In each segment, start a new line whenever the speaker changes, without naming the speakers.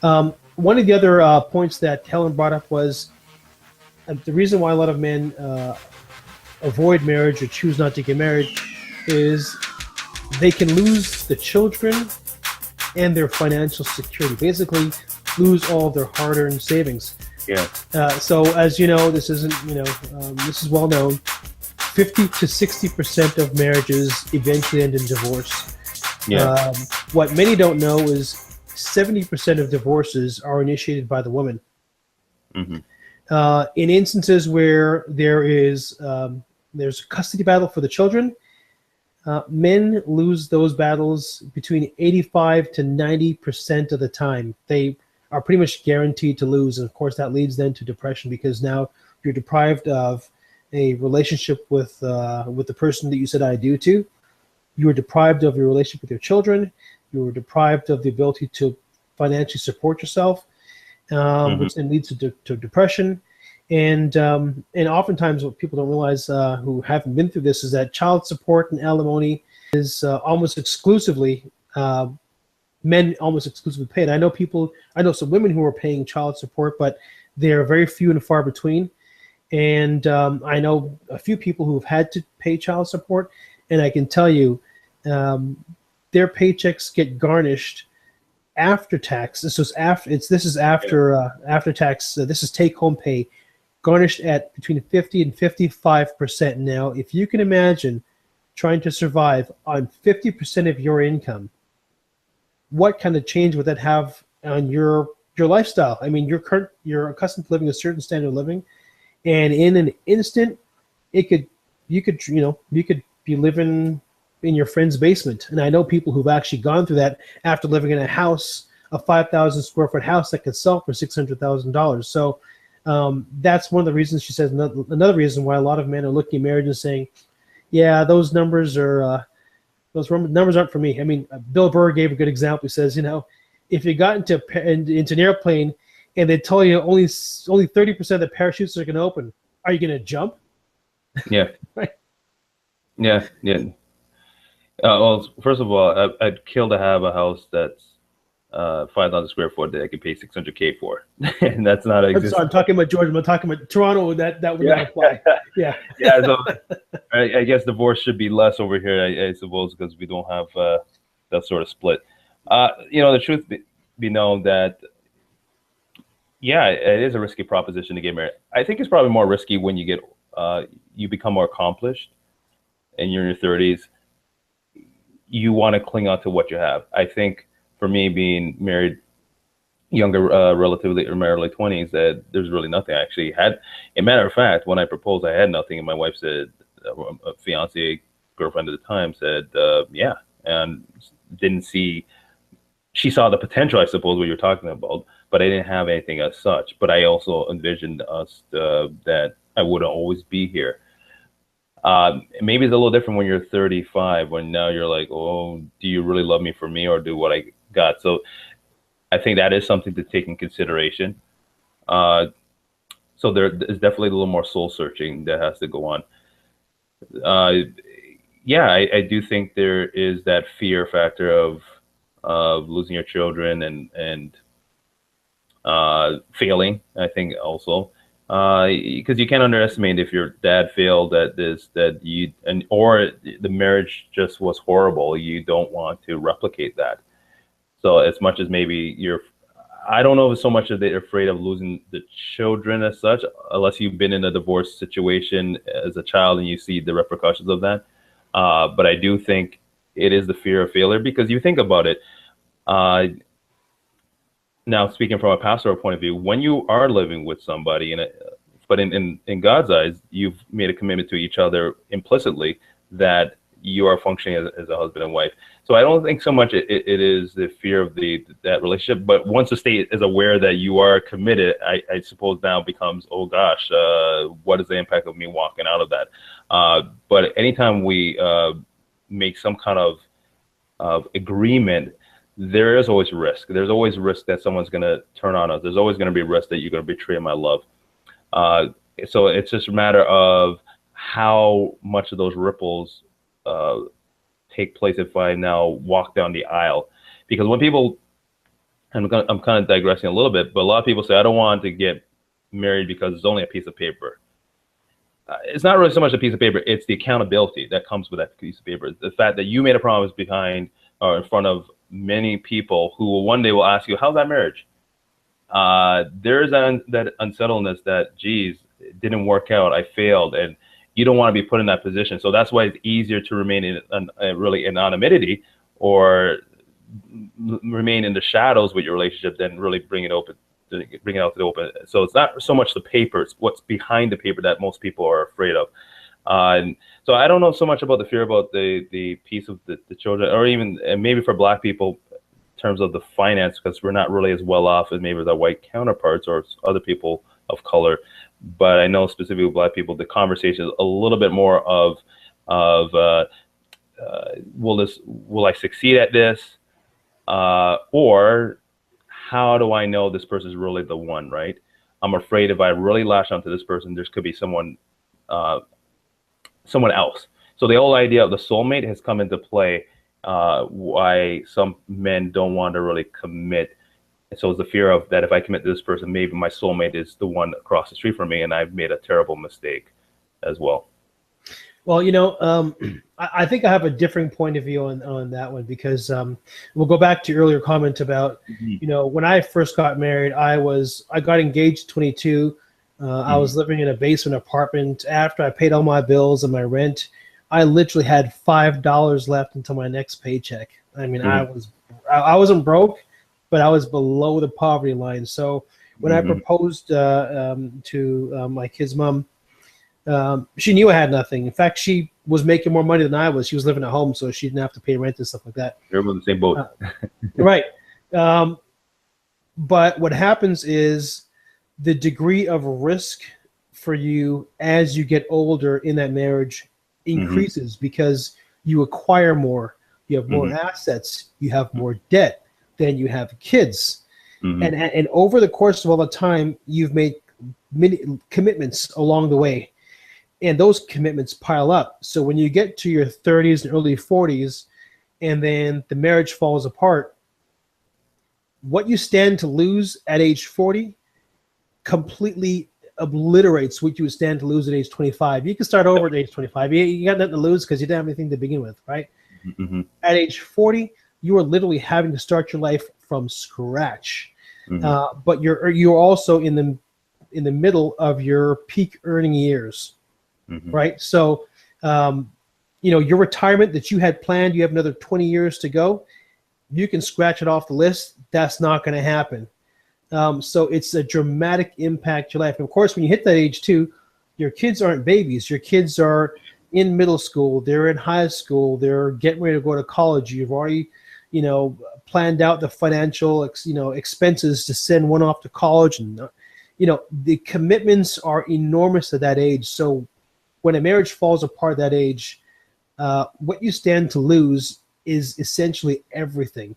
One of the other points that Helen brought up was the reason why a lot of men avoid marriage or choose not to get married is they can lose the children and their financial security. Basically, lose all of their hard-earned savings.
Yeah.
So, as you know, this isn't this is well known. 50 to 60% of marriages eventually end in divorce.
Yeah.
What many don't know is 70% of divorces are initiated by the woman.
Mm-hmm.
In instances where there's a custody battle for the children, men lose those battles between 85 to 90% of the time. They are pretty much guaranteed to lose, and of course that leads then to depression, because now you're deprived of a relationship with the person that you said I do to. You are deprived of your relationship with your children. You are deprived of the ability to financially support yourself, which then leads to depression. And oftentimes what people don't realize who haven't been through this is that child support and alimony is almost exclusively men almost exclusively paid. I know some women who are paying child support, but they're very few and far between. And I know a few people who have had to pay child support, and I can tell you their paychecks get garnished after tax. This is after tax. This is take home pay, garnished at between 50 and 55%. Now, if you can imagine trying to survive on 50% of your income, what kind of change would that have on your lifestyle? I mean, you're accustomed to living a certain standard of living, and in an instant, you could be living in your friend's basement. And I know people who've actually gone through that after living in a house, a 5,000 square foot house that could sell for $600,000. So that's one of the reasons. She says another reason why a lot of men are looking at marriage and saying, "Yeah, those numbers aren't for me." I mean, Bill Burr gave a good example. He says, if you got into an airplane and they tell you only 30% of the parachutes are going to open, are you going to jump?
Yeah.
Right.
Yeah. Yeah. Well, first of all, I'd kill to have a house that's 5,000 square foot that I could pay $600K for, and that's not existing.
I'm talking about Georgia. I'm talking about Toronto. That would not apply. Yeah.
Yeah. So I guess divorce should be less over here, I suppose, because we don't have that sort of split. The truth be known that, yeah, it is a risky proposition to get married. I think it's probably more risky when you become more accomplished and you're in your 30s. You want to cling on to what you have. I think for me, being married younger, relatively in my early 20s, that there's really nothing I actually had. A matter of fact, when I proposed, I had nothing, and my wife said, a fiance, girlfriend at the time, said, yeah, and she saw the potential, I suppose, what you're talking about, but I didn't have anything as such. But I also envisioned us that I wouldn't always be here. Maybe it's a little different when you're 35, when now you're like, oh, do you really love me for me, or do what I got? So I think that is something to take in consideration. So there is definitely a little more soul searching that has to go on. Yeah, I do think there is that fear factor of losing your children and failing, I think also. Because you can't underestimate if your dad failed or the marriage just was horrible. You don't want to replicate that. So as much as maybe I don't know if so much that they're afraid of losing the children as such, unless you've been in a divorce situation as a child and you see the repercussions of that. But I do think it is the fear of failure, because you think about it. Now, speaking from a pastoral point of view, when you are living with somebody, but in God's eyes, you've made a commitment to each other implicitly that you are functioning as a husband and wife. So I don't think so much it is the fear of that relationship, but once the state is aware that you are committed, I suppose now becomes, oh gosh, what is the impact of me walking out of that? But anytime we make some kind of agreement, there is always risk. There's always risk that someone's going to turn on us. There's always going to be risk that you're going to betray my love. So it's just a matter of how much of those ripples take place if I now walk down the aisle. Because when people I'm kind of digressing a little bit, but a lot of people say, I don't want to get married because it's only a piece of paper. It's not really so much a piece of paper, it's the accountability that comes with that piece of paper. The fact that you made a promise behind or in front of many people who will one day will ask you, how's that marriage? There's that unsettledness that, geez, it didn't work out, I failed, and you don't want to be put in that position. So that's why it's easier to remain in really in anonymity or remain in the shadows with your relationship than really bring it out to the open. So it's not so much the paper, it's what's behind the paper that most people are afraid of. And so I don't know so much about the fear about the piece of the children, or even maybe for Black people in terms of the finance, because we're not really as well off as maybe our white counterparts or other people of color. But I know specifically with Black people, the conversation is a little bit more of will I succeed at this, or how do I know this person is really the one, right? I'm afraid if I really lash onto this person, there could be someone else. So the whole idea of the soulmate has come into play, why some men don't want to really commit. And so it's the fear of that if I commit to this person, maybe my soulmate is the one across the street from me and I've made a terrible mistake as well.
Well, I think I have a different point of view on that one, because we'll go back to your earlier comment about, when I first got married, I got engaged at 22. I was living in a basement apartment. After I paid all my bills and my rent, I literally had $5 left until my next paycheck. I mean, I wasn't broke, but I was below the poverty line. So when I proposed to my kid's mom, she knew I had nothing. In fact, she was making more money than I was. She was living at home, so she didn't have to pay rent and stuff like that.
You're in the same boat.
Right. But what happens is the degree of risk for you as you get older in that marriage increases, because you acquire more. You have more assets. You have more debt. Then you have kids. And over the course of all the time, you've made many commitments along the way. And those commitments pile up. So when you get to your 30s and early 40s, and then the marriage falls apart, what you stand to lose at age 40 completely obliterates what you would stand to lose at age 25. You can start over at age 25. You got nothing to lose because you didn't have anything to begin with, right? At age 40, you are literally having to start your life from scratch. But you're also in the middle of your peak earning years. Right. So, your retirement that you had planned, you have another 20 years to go. You can scratch it off the list. That's not going to happen. So it's a dramatic impact to your life. And of course, when you hit that age too, your kids aren't babies. Your kids are in middle school. They're in high school. They're getting ready to go to college. You've already, planned out the financial, expenses to send one off to college. And, the commitments are enormous at that age. So when a marriage falls apart at that age, what you stand to lose is essentially everything.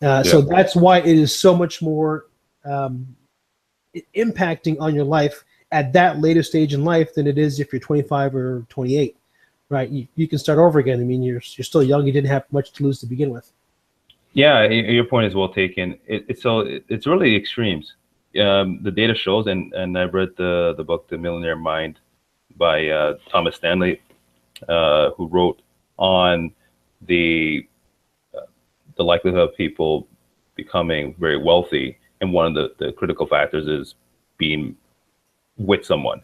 So that's why it is so much more impacting on your life at that later stage in life than it is if you're 25 or 28, right? You can start over again. I mean, you're still young. You didn't have much to lose to begin with.
Yeah, your point is well taken. It's really extremes. The data shows, and I've read the book The Millionaire Mind by Thomas Stanley, who wrote on the likelihood of people becoming very wealthy, and one of the critical factors is being with someone.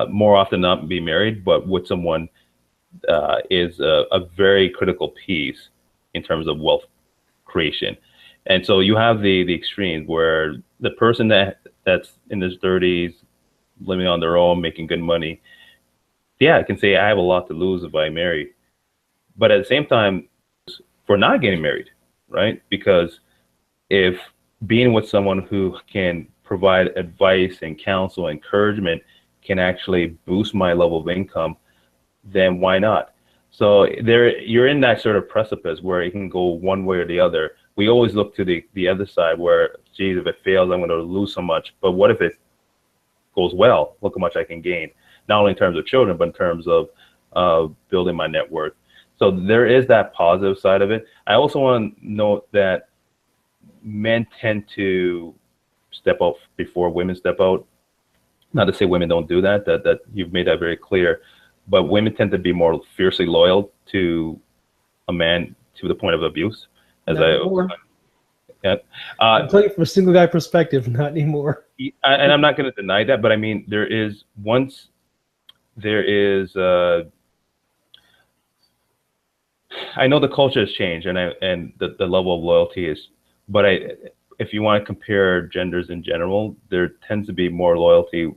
More often not being married, but with someone is a very critical piece in terms of wealth creation. And so you have the extremes where the person that's in his 30s, living on their own, making good money, I can say I have a lot to lose if I marry. But at the same time, for not getting married, right? Because if being with someone who can provide advice and counsel, encouragement, can actually boost my level of income, then why not? So you're in that sort of precipice where it can go one way or the other. We always look to the other side where, geez, if it fails, I'm going to lose so much. But what if it goes well? Look how much I can gain, not only in terms of children, but in terms of building my net worth. So there is that positive side of it. I also want to note that men tend to step out before women step out. Not to say women don't do that, that you've made that very clear, but women tend to be more fiercely loyal to a man to the point of abuse. As
I'm playing from a single guy perspective, not anymore.
And I'm not going to deny that, but I mean, I know the culture has changed, and the level of loyalty is, but if you want to compare genders in general, there tends to be more loyalty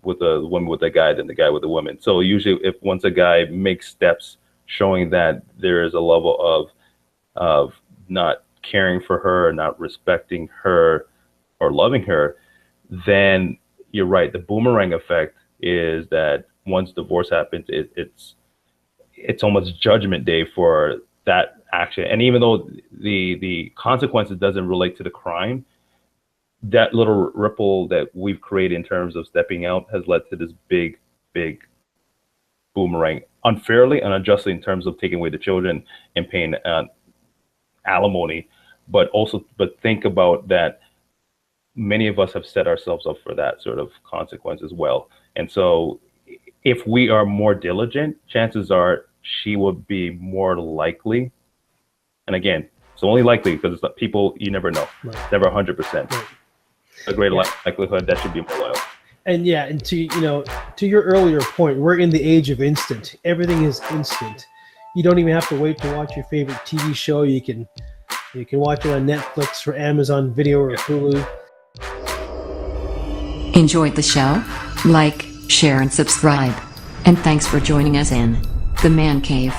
with a woman with a guy than the guy with a woman. So usually, once a guy makes steps showing that there is a level of not caring for her, not respecting her, or loving her, then you're right. The boomerang effect is that once divorce happens, it's almost judgment day for that action. And even though the consequences doesn't relate to the crime, that little ripple that we've created in terms of stepping out has led to this big boomerang, unfairly and unjustly, in terms of taking away the children and paying alimony. But think about that. Many of us have set ourselves up for that sort of consequence as well. And so if we are more diligent, chances are she would be more likely. And again, it's only likely because it's not people, you never know. Right. It's never 100%. Right. A greater likelihood that should be more loyal.
And to your earlier point, we're in the age of instant. Everything is instant. You don't even have to wait to watch your favorite TV show. You can watch it on Netflix or Amazon Video or Hulu.
Enjoyed the show? Like, share, and subscribe. And thanks for joining us in The Man Cave.